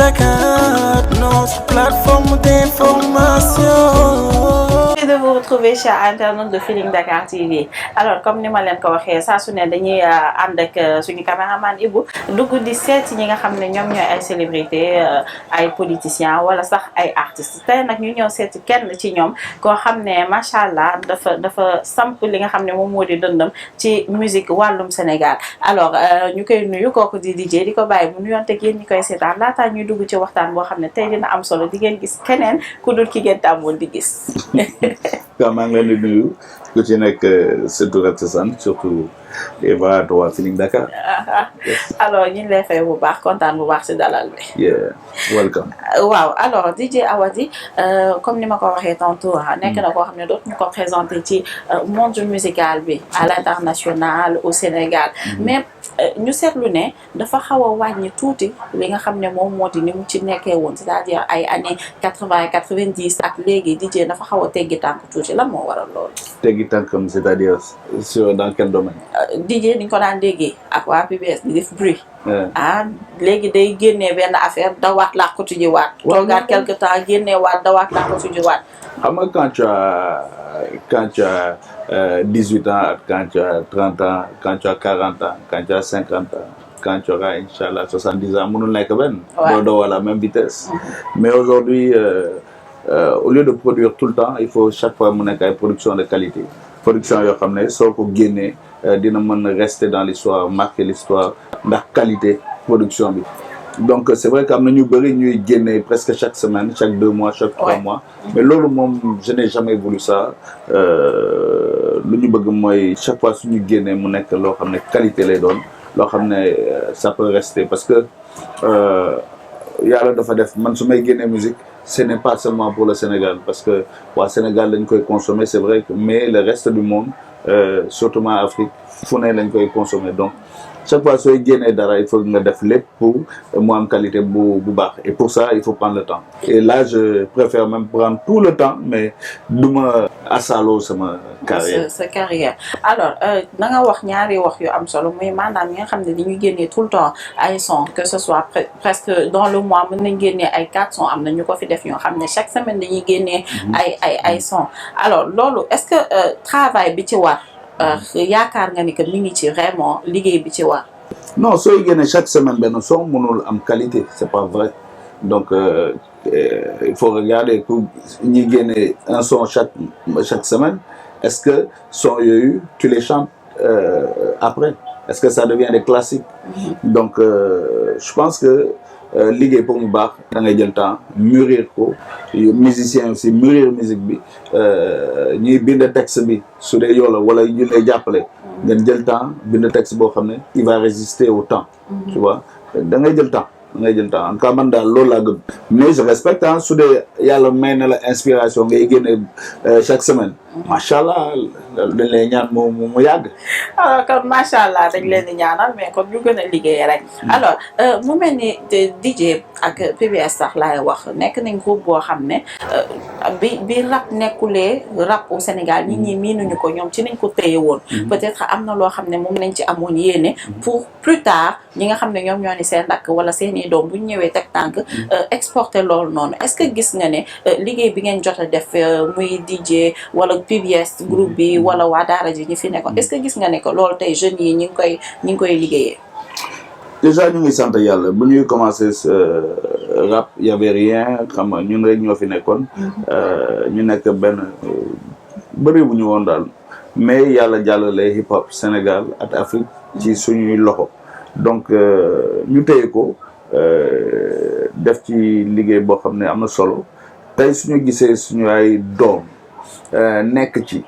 Dakar, notre plateforme d'information. De vous retrouver chez internet de Feeling Dakar TV. Alors comme ni ma leen ko waxee saa su ne dañuy ànd ak suñu caméraman Ibou dugg di seet ñi nga xam ne ñoom ñooy ay célébrité ay politiciens wala sax ay artistes tey nag ñu ñëw seeti kenn ci ñoom koo xam ne macha allah dafa samp li nga xam ne moom moo di dëndam ci musique wàllum Sénégal. Alors ñu koy nuyu kooku di DJ di ko bàyyi bu nuyoonte yéen ñi koy seetaan laataa ñuy dugg ci waxtaan boo xam ne tey dina am solo di ngeen gis keneen ku dul ki ngeen tàmmoon di gis. waaw maa ngi leen di nuyu ku ci nekk sa tur ak sa sant surtout Eva waa Feeling Dakar. alors ñu ngi lay fay bu baax kontaan bu baax si dalal bi. yeah welcome. waaw alors DJ Awadi comme ni ma ko waxee tantôt nekk na koo xam ne dootuñu ko présenté ci monde musical bi à l'international au Sénégal. mais ñu seetlu ne dafa xaw a wàññi tuuti li nga xam ne moom moo di ni mu ci nekkee woon c'est-à-dire ay années 80 90 ak léegi DJ dafa xaw a teggi tànk tuuti lan moo waral loolu. teggi tànkam c'est-à-dire sur dans quel domaine. DJ ni ñu ko daan déggee ak waa PBS di def bruit. Yeah. léegi day génnee benn affaire dawaat laa ko tujiwaat. toogaat quelque temps génneewaat dawaat laa ko tujiwaat. xam nga quand tu as 18 ans quand tu as 30 ans quand tu as 40 ans quand tu as 50 ans quand tu auras inchallah 70 ans mënul nekk benn. doo doo à la même vitesse. mais aujourd'hui au lieu de produire tout le temps il faut chaque fois mu nekk ay production de qualité. production yoo xam ne soo ko génnee dina mën a rester dans l'histoire marquer l'histoire ndax qualité production bi. donc c'est vrai que am na ñu bëri ñuy génne presque chaque semaine chaque 2 mois chaque 3 mois. mais loolu moom je n'ai jamais voulu ça. lu ñu bëgg mooy chaque fois suñu génnee mu nekk loo xam ne qualité lay doon loo xam ne ça peut rester parce que yàlla dafa def man su may génnee musique ce n'est pas seulement pour le Sénégal parce que waa Sénégal lañ koy consommer c'est vrai que mais le reste du monde surtout en Afrique fu ne lañ koy consommer donc chaque fois sooy génnee dara il faut nga def lépp pour mu am qualité bu baax et pour ça il faut prendre le temps et là je préfère même prendre tout le temps mais duma asaaloo sama carrière sa carrière alors da nga wax ñaari wax yu am solo muy maanaam ñi nga xam ne dañuy génnee tout le temps ay son que ce soit presque dans le mois mën nañ génnee ay 4 sons am na ñu ko fi def ñoo xam ne chaque semaine dañuy génnee ay son alors loolu est-ce que travail bi ci war yaakaar nga ni que mi ngi ci vraiment liggéey bi ci war. non sooy génne chaque semaine benn son mënul am qualité c'est pas vrai donc il faut regarder pour ñi génne un son chaque semaine est-ce que son yooyu tu les chantes après est-ce que ça devient des classiques. donc je pense que liggéey pour mu baax da ngay jël temps mûrir ko musicien aussi mûrir musique bi ñuy bind texte bi su dee yow la wala ñu lay jàppale ngeen jël temps bind texte boo xam ne il va résister au temps. tu vois da ngay jël temps en tout cas man daal loolu laa gëm mais je respecte su dee yàlla may na la inspiration ngay génne chaque semaine macha allah dañ lay ñaan mu yàgg. alors kon macha allah dañ leen di ñaanal mais kon ñu gën a liggéey rek. alors mu mel ni DJ ak PBS sax laay wax nekk nañ groupe boo xam ne bi rap nekkulee rap au Sénégal nit ñi miinuñu ko ñoom ci nañ ko téye woon. peut-être am na loo xam ne moom nañ ci amoon yéene. pour plus tard ñi nga xam ne ñoom ñoo ni seen rakk wala seen i doom bu ñu ñëwee teg tànk exporter loolu noonu est-ce que gis nga ne liggéey bi ngeen jot a def muy DJ wala PBS groupe bi wala waa daara ji ñi fi nekkoon est-ce que gis nga ne que loolu tey jeunes yi ñi ngi koy liggéeyee. déjà ñu ngi sant yàlla bu ñuy commencer rap y avait rien xam nga ñun rek ñoo fi nekkoon. ñu nekk benn bëri bu ñu woon daal mais yàlla jàllale hip hop Sénégal ak Afrique ci suñuy loxo donc ñu téye ko def ci liggéey boo xam ne am na solo tey suñu gisee suñu ay doom nekk ci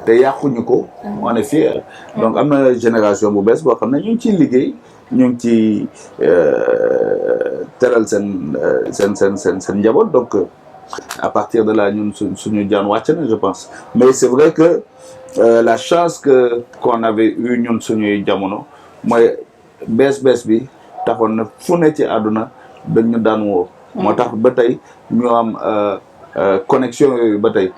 te yàquñu ko on est fier donc am na génération bu bees boo xam ne ñu ngi ciy liggéey ñu ngi ci teral seen njaboot donc à partir de là ñun suñu jaan wàcc na je pense mais c'est vrai que la chance qu'on avait eu ñun suñuy jamono mooy bees bi taxoon na fu ne ci àdduna dañ ñu daan woo moo tax ba tey ñu am connexion yooyu ba tey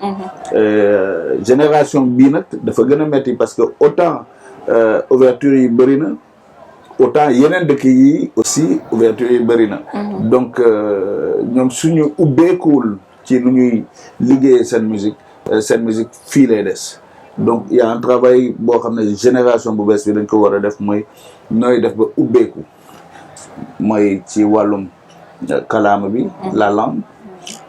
génération bii nag dafa gën a metti parce que autant ouverture yi bëri na autant yeneen dëkk yi aussi ouverture yi bëri na. donc ñoom suñu ubbeekuwul ci nu ñuy liggéeyee seen musique fii lay des. donc il y a un travail boo xam ne génération bu bees bi dañ ko war a def mooy nooy def ba ubbeeku mooy ci wàllum kalaama bi la langue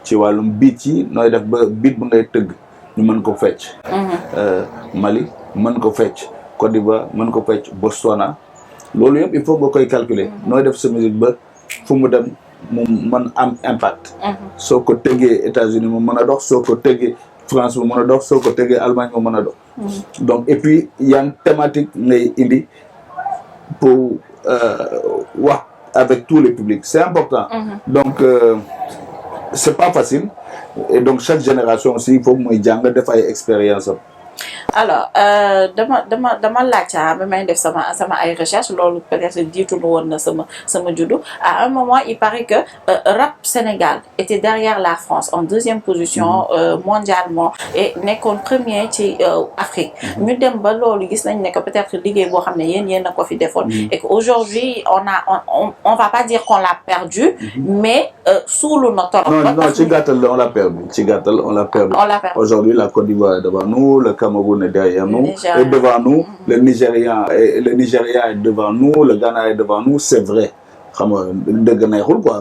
ci wàllum beat yi nooy def ba beat bu ngay tëgg ñu mën ko fecc. Mali mën ko fecc Côte d'Ivoire mën ko fecc Botswana loolu yëpp il faut nga koy calculer nooy def sa musique ba fu mu dem mu mën am impact. soo ko tëggee États-Unis mu mën a dox soo ko tëggee France mu mën a dox soo ko tëggee Allemagne mu mën a dox. donc et puis yan thématique ngay indi pour wax avec tous les publics c'est important. donc c'est pas facile et donc chaque génération aussi il faut muy jàng def ay expérience am. alors dama laajte ba may def sama ay recherche loolu peut-être jiitu woon na sama juddu à un moment il paraît que rap Sénégal était derrière la France en deuxième position mondialement et nekkoon premier ci Afrique ñu dem ba loolu gis nañ ne que peut-être liggéey boo xam ne yéen a ko fi defoon et que aujourd'hui on va pas dire qu'on l'a perdu mais suulu na torop. non ci gàttal on l'a perdu aujourd'hui la Côte d'Ivoire est devant nous, le Cameroun est derrière nous, et devant nous, le Nigeria est devant nous, le Ghana est devant nous, c'est vrai.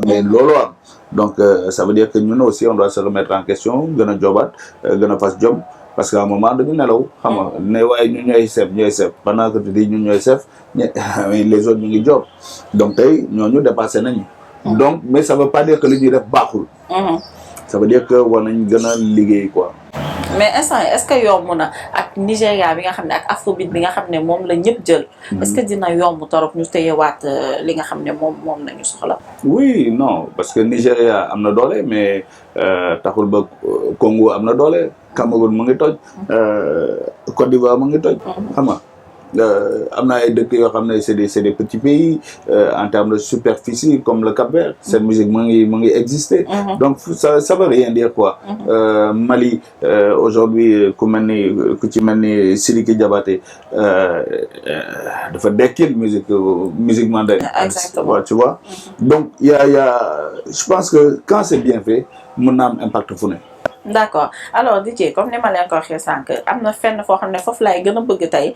Mais lolo. Donc ça veut dire que nous aussi on doit se remettre en question, gëna jobat, gëna fas jom parce qu'à un moment dañu nelaw xam nga ne waaye ñu ñooy chef pendant que tu dis ñu ñooy chef les autres ñu ngi job. Donc tey ñooñu dépassé nañu. Donc mais ça veut pas dire que li ñuy def baaxul. Ça veut dire que war nañ gën a liggéey quoi. mais instant est-ce que yomb na ak Nigéria bi nga xam ne ak Afrobeat bi nga xam ne moom la ñëpp jël. est-ce que dina yomb torop ñu téyewaat li nga xam ne moom nañu soxla. oui non parce que Nigéria am na doole mais taxul ba Congo am na doole. Cameroun mu ngi toj. Côte d'Ivoire mu ngi toj. xam nga am na ay dëkk yoo xam ne c'est des petits pays en termes de superficie comme le Cap-Vert. cette musique mu ngi exister. donc ça veut rien dire quoi. Mali aujourd'hui ku ci mel ni Sidiki Diabaté dafa dekkil musique mandarine. exactement tu vois. donc il y a je pense que quand c'est bien fait mën na am impact fu ne. d'accord alors DJ comme ni ma leen ko waxee sànq am na fenn foo xam ne foofu laay gën a bëgg tey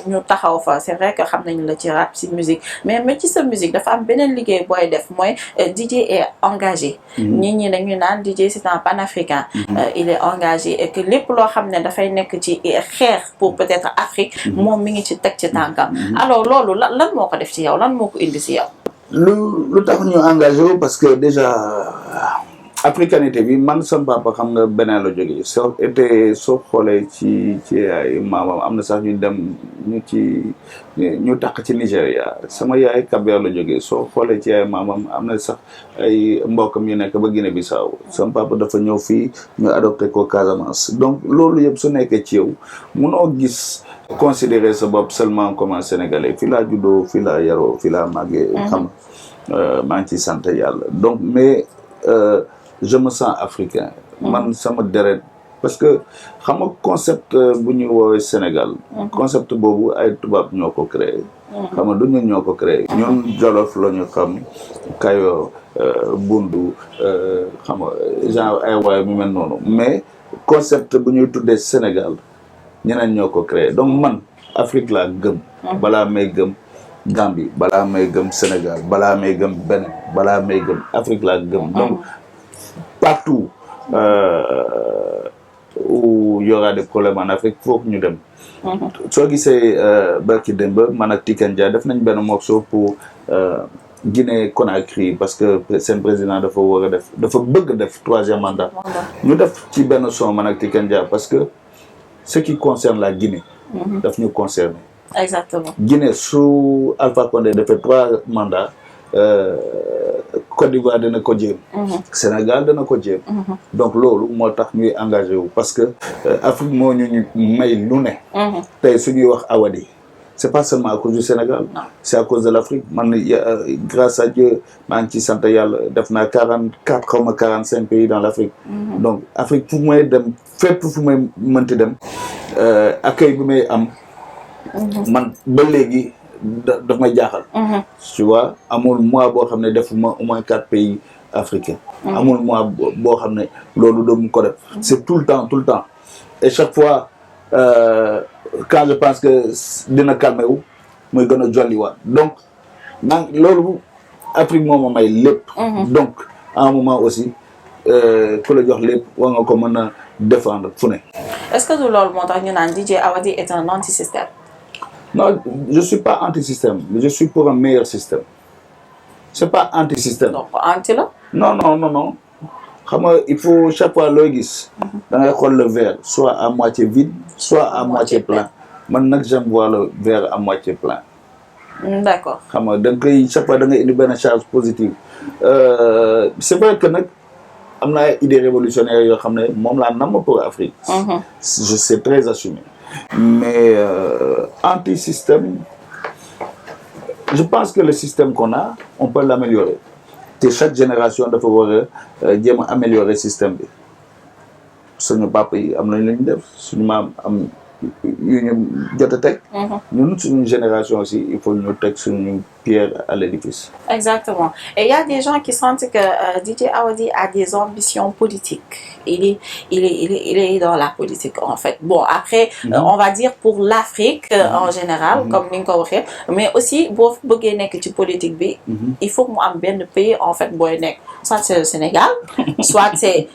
ñu taxaw fa c'est vrai que xam nañu la ci rap ci musique mais ci sa musique dafa am beneen liggéey booy def mooy DJ est engagé ñi dañuy naan DJ c'est un panafricain il est engagé et que lépp loo xam ne dafay nekk ci xeex pour peut-être Afrique moom mi ngi ci teg ci tànkam alors loolu lan moo ko def ci yow lan moo ko indi ci yow lu tax ñu engagé parce que déjà africanité bi man sama papa xam nga beneen la jógee soo xoolee ci ay maamam am na sax ñu dem ñu takk ci Nigéria sama yaay Cap-Vert la jógee soo xoolee ci ay maamam am na sax ay mbokkam yu nekk ba Guinée-Bissau sama papa dafa ñëw fii ñu adopté ko Casamance donc loolu yëpp su nekkee ci yow munoo gis considérer sa bopp seulement comme un Sénégalais fii laa juddoo fii laa yaroo fii laa màggee xam maa ngi ciy sant yàlla donc mais je me sens africain man sama deret parce que xam nga concept bu ñu woowee Sénégal concept boobu ay tubaab ñoo ko créé xam nga du ñun ñoo ko créé ñun Jolof la ñu xam Kayoor Bundu xam nga genre ay waay mu mel noonu mais concept bu ñuy tuddee Sénégal ñeneen ñoo ko créé donc man Afrique laa gëm balaa may gëm Gambie balaa may gëm Sénégal balaa may gëm Bénin balaa may gëm Afrique laa gëm donc partout où il y aura des problèmes en Afrique faut que ñu dem. soo gisee barki démb man ak Tiken Jah def nañ benn morceau pour Guinée Conakry parce que seen président dafa war a dafa bëgg def 3e mandat. ñu def ci benn son man ak Tiken Jah parce que ce qui concerne la Guinée. daf ñu concerner. exactement Guinée su Alpha Condé defee 3 mandats. Côte d'Ivoire dana ko jéem. Sénégal dana ko jéem. donc loolu moo tax ñuy engagé wu parce que Afrique moo ñu may lu ne. tey su ñuy wax Awadi c'est pas seulement à cause du Sénégal. c'est à cause de l'Afrique man grâce à Dieu maa ngi ci sant yàlla def naa 44 xaw ma 45 pays dans l'Afrique. donc Afrique fu may dem fépp fu may mënti dem accueil bi may am. man ba léegi daf may jaaxal. Tu vois amul mois boo xam ne defuma au moins 4 pays africains. amul mois boo xam ne loolu doomu ko def. c'est tout le temps et chaque fois quand je pense que dina calmé wu muy gën a jolliwaat donc loolu Afrique moo ma may lépp. donc à un moment aussi ku la jox lépp war nga ko mën a défendre fu ne. est-ce que du loolu moo tax ñu naan DJ Awadi est un anti-système? Non, je suis pas anti-système, mais je suis pour un meilleur système. C'est pas anti-système. Donc anti la. Non. Xam nga il faut chaque fois looy gis. da ngay xool le verre soit à moitié vide, soit à moitié plein. Man nag j'aime voir le verre à moitié plein. D'accord. Xam nga da nga koy chaque fois da ngay indi benn charge positive. C'est vrai que nag am na ay idées révolutionnaires yoo xam ne moom laa namm pour Afrique. Je sais très assumé. Mais anti-système, je pense que le système qu'on a, on peut l'améliorer. Et chaque génération dafa war a jéem a améliorer système bi. Suñu papa yi am nañ lu ñu def suñu maam am yu ñu jot a teg. ñun suñu génération aussi il faut ñu teg suñu pierre à l'édifice. Exactement. Et il y a des gens qui sentent que DJ Awadi a des ambitions politiques. Il est dans la politique en fait. Bon après on va dire pour l'Afrique en général comme ni nga ko waxee mais aussi boo bëggee nekk ci politique bi il faut que mu am benn pays en fait booy nekk soit c'est le Sénégal soit c'est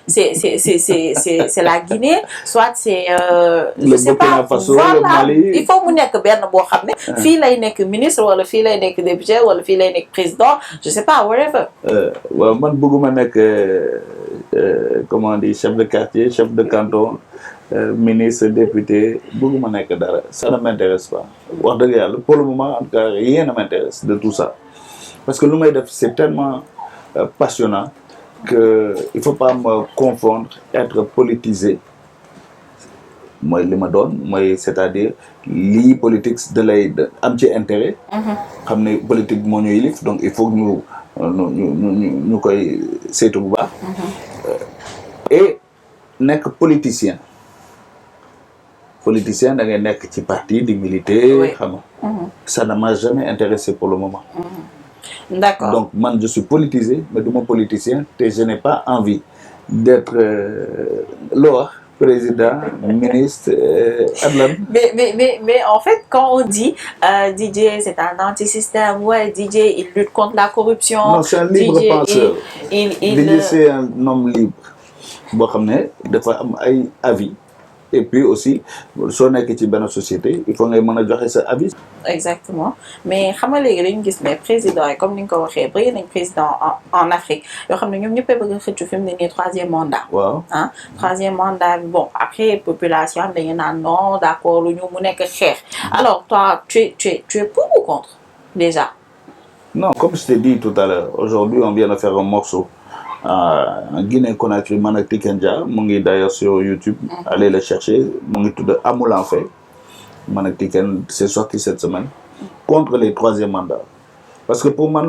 la Guinée soit c'est je sais pas voilà il faut mu nekk benn boo xam ne fii lay nekk ministre wala fii lay nekk député wala fii lay nekk président je sais pas whatever. waaw man bëgguma nekk comment on dit chef de quartier chef de canton ministre député bëgguma nekk dara ça ne m'intéresse pas wax dëgg yàlla pour le moment en tout cas rien ne m'intéresse de tout ça parce que lu may def c'est tellement passionnant que il faut pas me confondre être politisé mooy li ma doon mooy c'est-à-dire lii politique da lay am ci intérêt. xam ne politique moo ñu yilif donc il faut que ñu koy saytu bu baax. et nekk politicien da ngay nekk ci parti di militer. xam nga ça ne m'a jamais intéressé pour le moment. D'accord. Donc man je suis politisé mais du ma politicien te je n'ai pas envie d'être président, ministre, mais en fait, quand on dit DJ, c'est un anti-système, ouais, DJ, il lutte contre la corruption. Non, c'est un libre penseur. DJ, c'est un homme libre. Boo xam ne dafa am ay avis. Et puis aussi, soo nekkee ci benn société, il faut ngay mën a joxe sa avis. Exactement. Mais xam nga léegi dañu gis ne président yi comme ni nga ko waxee bëri nañ président en Afrique yoo xam ne ñoom ñëpp a bëgg a xëccu fi mu ne nii troisième mandat. waaw troisième mandat bi bon après population am dañu naan non d'accord lu ñu mu nekk xeex. Alors toi tu es pour ou contre déjà? Non, comme je t'ai dit tout à l'heure, aujourd'hui on vient de faire un morceau en Guinée-Conakry man ak Tiken Jah mu ngi d'ailleurs sur YouTube. Allez le chercher mu ngi tudd Amul en fait. Man ak Tiken c'est sorti cette semaine contre les troisième mandats parce que pour man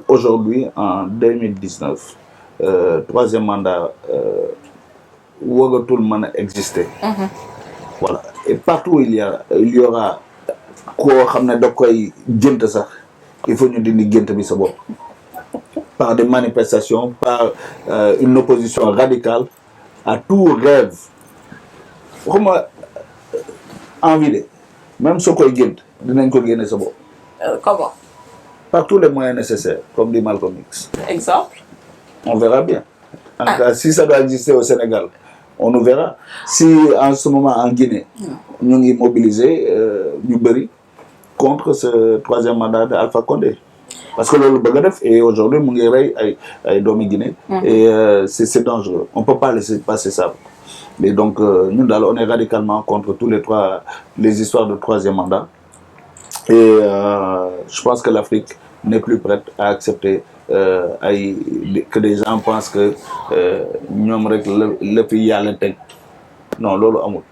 aujourd'hui en 2019 troisième mandat waratul mën a exister. Voilà et partout il y aura koo xam ne da koy gént sax il faut ñu dindi gént bi sa bopp par des manifestations par une opposition radicale à tout rêve waxuma envie de même soo koy gént dinañ ko génne sa bopp. Comment? Par tous les moyens nécessaires comme dit Malcolm X. Exemple? On verra bien. En tout cas, si ça doit exister au Sénégal, on nous verra. Si en ce moment en Guinée, ñu ngi mobiliser ñu bëri contre ce troisième mandat de Alpha Condé. Parce que loolu bëgg a def et aujourd'hui mu ngi rey ay doomi Guinée. Et c'est dangereux. On peut pas laisser passer ça. Et donc ñun daal on est radicalement contre tous les histoires de troisième mandat. Et je pense que l'Afrique n'est plus prête à accepter que des gens pensent que ñoom rek la fi yàlla teg non loolu amul.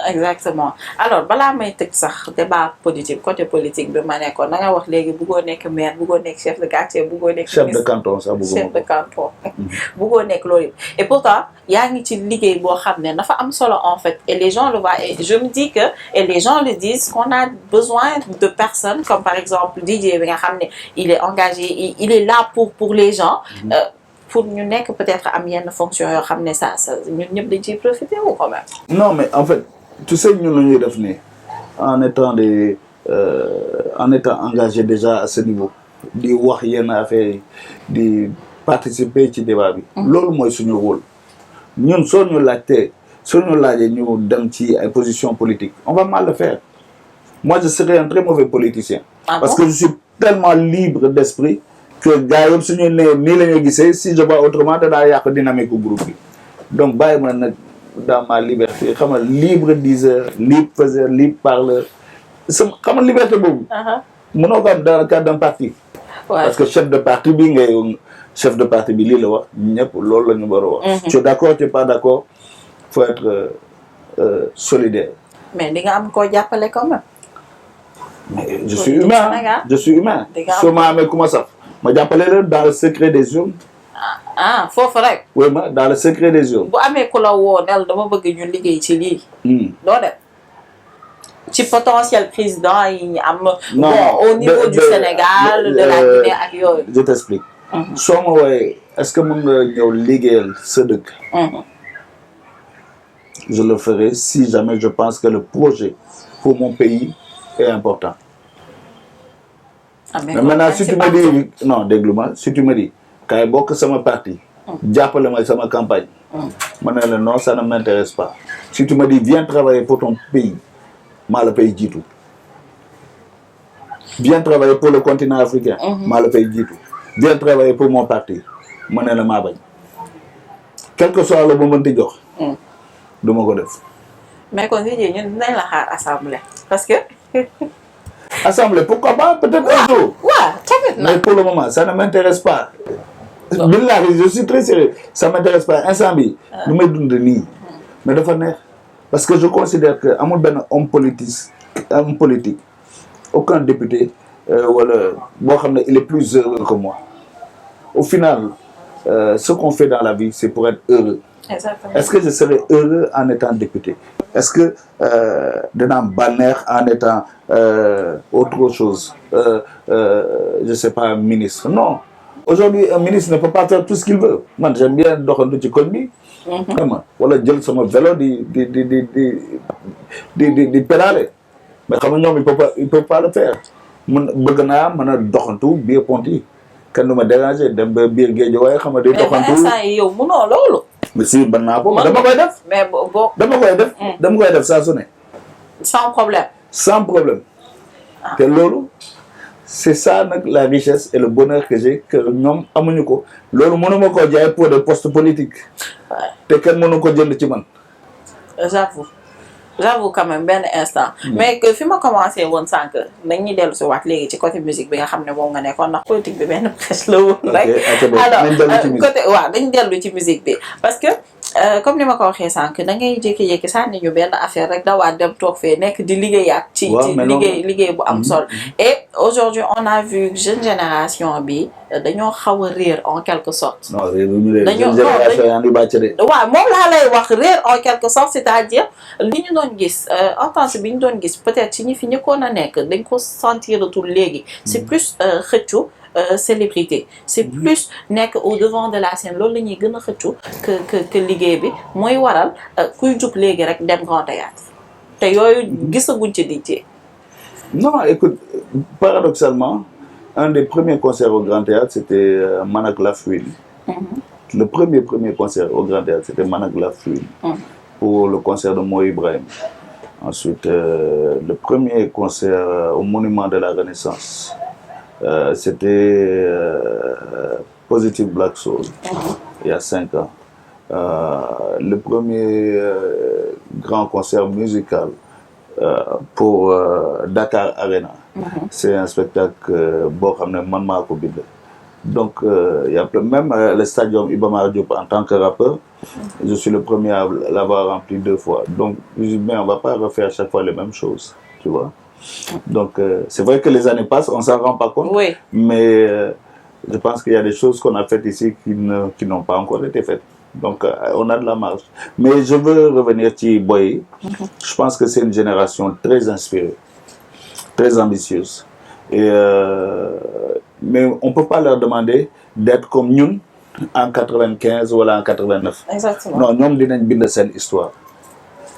exactement alors balaa may tëj sax débat politique côté politique bi ma nekkoon da nga wax léegi bëggoo nekk maire bëggoo nekk chef de quartier bëggoo nekk chef de canton sax bëgguma chef de canton bëggoo nekk loolu yëpp et pourtant yaa ngi ci liggéey boo xam ne dafa am solo en fait et les gens le voient et je me dis que et les gens le disent qu'on a besoin de personnes comme par exemple DJ bi nga xam ne il est engagé il est là pour les gens pour ñu nekk peut-être am yenn fonction yoo xam ne ça ñun ñëpp dañ ciy profiter wu quand même. non mais en fait tu sais ñun la ñuy def nii en étant engagé déjà à ce niveau di wax yenn affaire yi di participer ci débat bi. loolu mooy suñu rôle ñun soo ñu laajtee ñu dem ci ay positions politiques on va mal le faire moi je serais un très mauvais politicien. Parce que je suis tellement libre d'esprit. que gars yëpp suñu nee nii la ñuy gisee si je vois autrement danaa yàq dynamique bu groupe bi donc bàyyi ma nag dans ma liberté xam nga libre diseur libre faiseur libre parleur xam nga liberté boobu. mënoo ko am dans le cadre d'un parti. parce que chef de parti bi chef de parti bi lii la wax ñëpp loolu la ñu war a wax. tu es d'accord tu es pas d'accord faut être solidaire. mais di nga am koo jàppale quand même. mais je suis humain. soo ma amee ku ma saf ma jàppale la dans le secret des urnes. foofu rek. oui ma dans le secret des urnes. bu amee ku la woo nel dama bëgg ñu liggéey ci lii. doo dem ci potentiel président yi ñu am. non bon au niveau du Sénégal de la Guinée ak yooyu. je t'explique. soo ma wooyee est-ce que mën nga ñëw liggéeyal sa dëkk. je le ferai si jamais je pense que le projet pour mon pays est important. mais maintenant si tu me dis non déglu ma si tu me dis kaay bokk sama parti. jàppale ma sama campagne. ma ne la non ça ne m'intéresse pas. si tu me dis viens travailler pour ton pays maa la fay jiitu. viens travailler pour le continent africain. maa la fay jiitu. viens travailler pour mon parti ma ne la maa bañ. quel que soit le moment di jox. du ma ko def. mais kon si ñun dinañ la xaar assemblée parce que. assemblée pourquoi pas peut-être un jour. tamit mais pour le moment ça ne m'intéresse pas. billahi je suis très sérieux ça m'intéresse pas instant bi lu may dund nii. mais dafa neex parce que je considère que amul benn homme politique aucun député wala boo xam ne il est plus heureux que moi. au final ce qu'on fait dans la vie c'est pour être heureux. Exactement. Est-ce que je serais heureux en étant député? Est-ce que dina am bànneex en étant autre chose je sais pas ministre? Non. Aujourd'hui un ministre ne peut pas faire tout ce qu'il veut. Man j'aime bien doxantu ci koñ bi. xam nga wala jël sama vélo di pédaler. mais xam nga ñoom il peut pas le faire. bëgg naa mën a doxantu biir pont yi kenn du ma déranger dem ba biir géej waaye xam nga di doxantu. mais instant yi yow mënoo loolu. mais si mën naa ko dama koy def. mais boo dama koy def saa su ne. sans problème. sans problème. te loolu c'est ça nag la richesse et le bonheur que j'ai que ñoom amuñu ko. loolu mënuma koo jaay pour des postes politiques. te kenn mënu ko jënd ci man. j'avoue quand même benn instant. mais que fi ma commencé woon sànq dañuy dellu si waat léegi ci côté musique bi nga xam ne moom nga nekkoon ndax politique bi benn presse la woon rek. alors côté dañ dellu ci musique bi parce que comme ni ma ko waxee sànq da ngay jékki-jékki sànni ñu benn affaire rek dawaat dem toog fee nekk di liggéeyaat. ci liggéey bu am solo. et aujourd'hui on a vu jeune génération bi dañoo xaw a réer en quelque sorte. non réer bu ñu réer jeune génération yaa ngi bàcc de. waaw moom laa lay wax réer en quelque sorte c'est-à-dire li ñu doon gis entente bi ñu doon gis peut-être ci ñi fi ñëkkoon a nekk dañ ko sentiratul léegi. c'est plus xëccu. célébrité c'est plus nekk au devant de la scène loolu la ñuy gën a xëccu que liggéey bi mooy waral kuy jug léegi rek dem grand théâtre te yooyu gisaguñ ci DJ. non écoute paradoxalement un des premiers concerts au grand théâtre c'était Manak La Fouine. Le premier concert au grand théâtre c'était Manak La Fouine. Pour le concert de Mo Ibrahim. Ensuite le premier concert au Monument de la Renaissance. C'était Positive Black Soul, il y a 5 ans. Le premier grand concert musical pour Dakar Arena. C'est un spectacle boo xam ne man maa ko bind. Donc, il y a même le stadium Iba Mar Diop en tant que rappeur, je suis le premier à l'avoir rempli 2 fois. Donc, je dis, mais on va pas refaire à chaque fois les mêmes choses, tu vois. Donc, c'est vrai que les années passent, on s'en rend pas compte, Oui. mais je pense qu'il y a des choses qu'on a faites ici qui n'ont pas encore été faites. Donc, on a de la marge. Mais je veux revenir sur Boy. Je pense que c'est une génération très inspirée, très ambitieuse. Et, mais on ne peut pas leur demander d'être comme nous en 95 ou en 89. Exactement. Non, nous, dinañ bind seen histoire.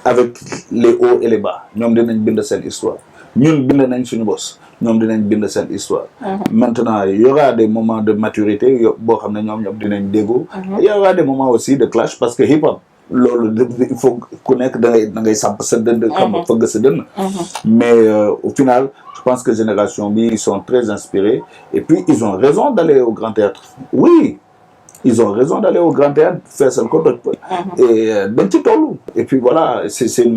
Avec les hauts et les bas. Nous, dinañ bind seen histoire. Nous, bind nañ suñu boss. Nous, dinañ bind seen histoire. Maintenant, il y aura des moments de maturité. Il y aura des moments aussi de clash parce que hip-hop, il faut connaître dans les mais au final, je pense que Génération B, ils sont très inspirés. Et puis, ils ont raison d'aller au Grand Théâtre. Oui, ils ont raison d'aller au Grand Théâtre, faire ce qu'on peut. Et puis voilà, c'est une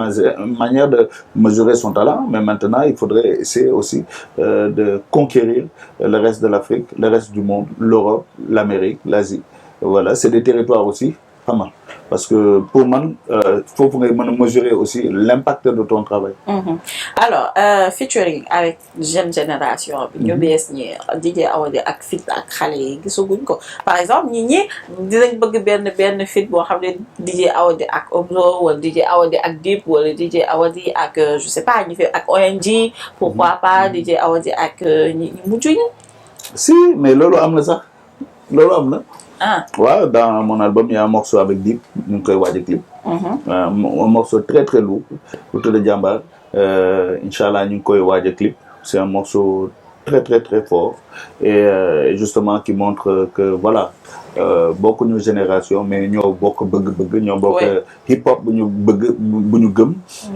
manière de mesurer son talent. Mais maintenant, il faudrait essayer aussi de conquérir le reste de l'Afrique, le reste du monde, l'Europe, l'Amérique, l'Asie. Voilà, c'est des territoires aussi. Parce que pour moi, il faut mesurer aussi l'impact de ton travail. Alors, featuring avec jeune génération, ñu bees ñi DJ Awadi ak fit ak xale yi gisaguñ ko. Par exemple, ñi dinañ bëgg benn fit boo xam ne DJ Awadi ak Omzo wala DJ Awadi ak Dip wala DJ Awadi ak je sais pas ñi fi ak ONG, pourquoi pas DJ Awadi ak ñi mujj ñi. Si, mais loolu am na sax loolu am na. Ah. Ouais, dans mon album, il y a un morceau avec Deep, nous avons un clip. Un morceau très très lourd, autour de Djambar. Inch'Allah, nous avons un clip. C'est un morceau très très très fort. Et justement, qui montre que voilà, beaucoup de générations, mais nous avons beaucoup de hip-hop,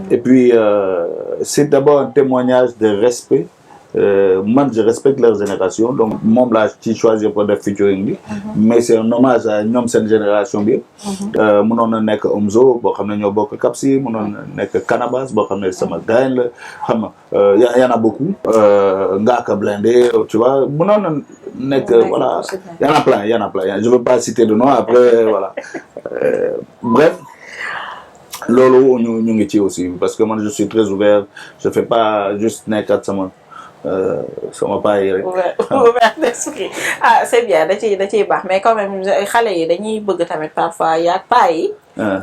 Et puis, c'est d'abord un témoignage de respect. Moi, je respecte leur génération, donc moi, là, je choisis pour des featuring, mais c'est un hommage à cette génération. Mon nom n'est Omzo, il y a Kapsi, mon nom n'est Cannabis, il y en a beaucoup. Ngaka Blindé, tu vois, mon nom n'est que, voilà, il y en a plein. Je ne veux pas citer de nom, après, voilà. Bref. Lolo, nous aussi, parce que moi, je suis très ouvert, je ne fais pas juste n'importe quoi. Ça m'a pas aéré. Ouvert d'esprit. Ah, c'est bien, da ciy baax mais quand même xale yi dañuy bëgg tamit parfois yaag paa yi.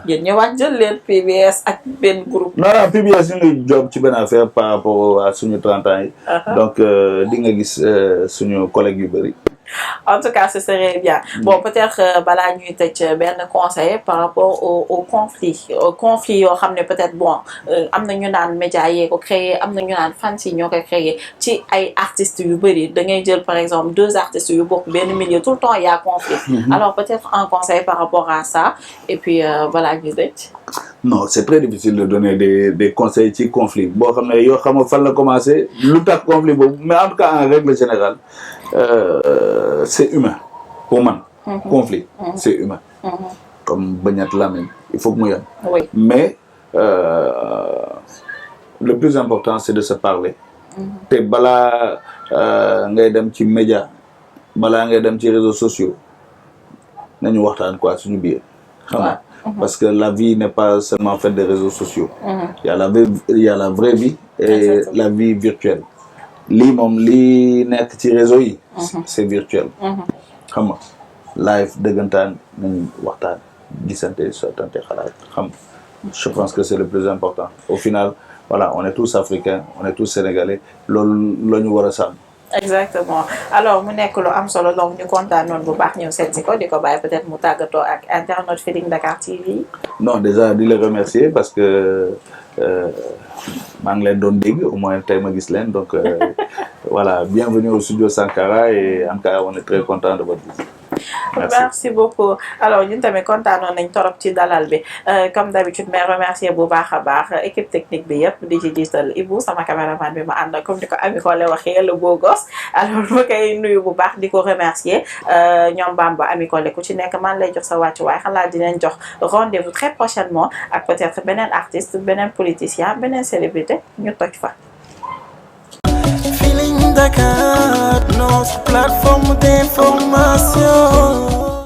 Yéen ñëwaat jël leen PBS ak benn groupe. Non, PBS ñu ngi job ci benn affaire par rapport à suñu 30 ans yi. Donc di nga gis suñu collègues yu bëri. En tout cas, ce serait bien. Bon, peut-être balaa ñuy tëj benn conseil par rapport au conflit. Au conflit yoo xam ne peut-être bon am na ñu naan média yee ko créé am na ñu naan fans yi ñoo ko créé ci ay artistes yu bëri da ngay jël par exemple 2 artistes yu bokk benn milieu tout le temps il y a conflit. Alors peut-être un conseil par rapport à ça et puis balaa ñuy tëj. Non, c'est très difficile de donner des conseils ci conflit boo xam ne yoo xam fan la commencé lu tax conflit boobu mais en tout cas en règle générale. C'est humain pour moi. Conflit, c'est humain. Comme Bagnat Lamine, il faut que moi. Oui. Mais le plus important, c'est de se parler. Te bala ngay dem ci média, bala ngay dem ci réseaux sociaux, nañu waxtaan quoi suñu biir. Parce que la vie n'est pas seulement faite des réseaux sociaux. Il y a la vraie vie et la vie virtuelle. Li nekk ci réseau yi c'est virtuel xam nga live dëggantaan nañu waxtaan gisante sottante xalaat xam je pense que c'est le plus important au final voilà on est tous africains on est tous sénégalais loolu la ñu war a sàmm. Exactement alors mu nekk lu am solo donc ñu kontaan noonu bu baax ñëw seet si ko di ko bàyyi peut-être mu tàggatoo ak internaute Feeling Dakar TV. Non déjà di le remercier parce que maa ngi leen doon dégg au moins tey ma gis leen donc voilà bienvenue au studio Sankara et en tout cas on est très content de votre visite. Merci beaucoup alors ñun tamit kontaanoon nañ torop ci dalal bi comme d'habitude mais remercier bu baax a baax équipe technique bi yëpp di ci jiital Ibou sama caméraman bi ma ànd comme ni ko Ami Collé waxee le beau gosse alors ma koy nuyu bu baax di ko remercier ñoom Bamba Ami Collé ku ci nekk man lay jox sa wàccuwaay xanaa dinañ jox rendez-vous très prochainement ak peut-être beneen artiste beneen politicien beneen célébrité ñu toj fa. Dakar, notre plateforme d'information.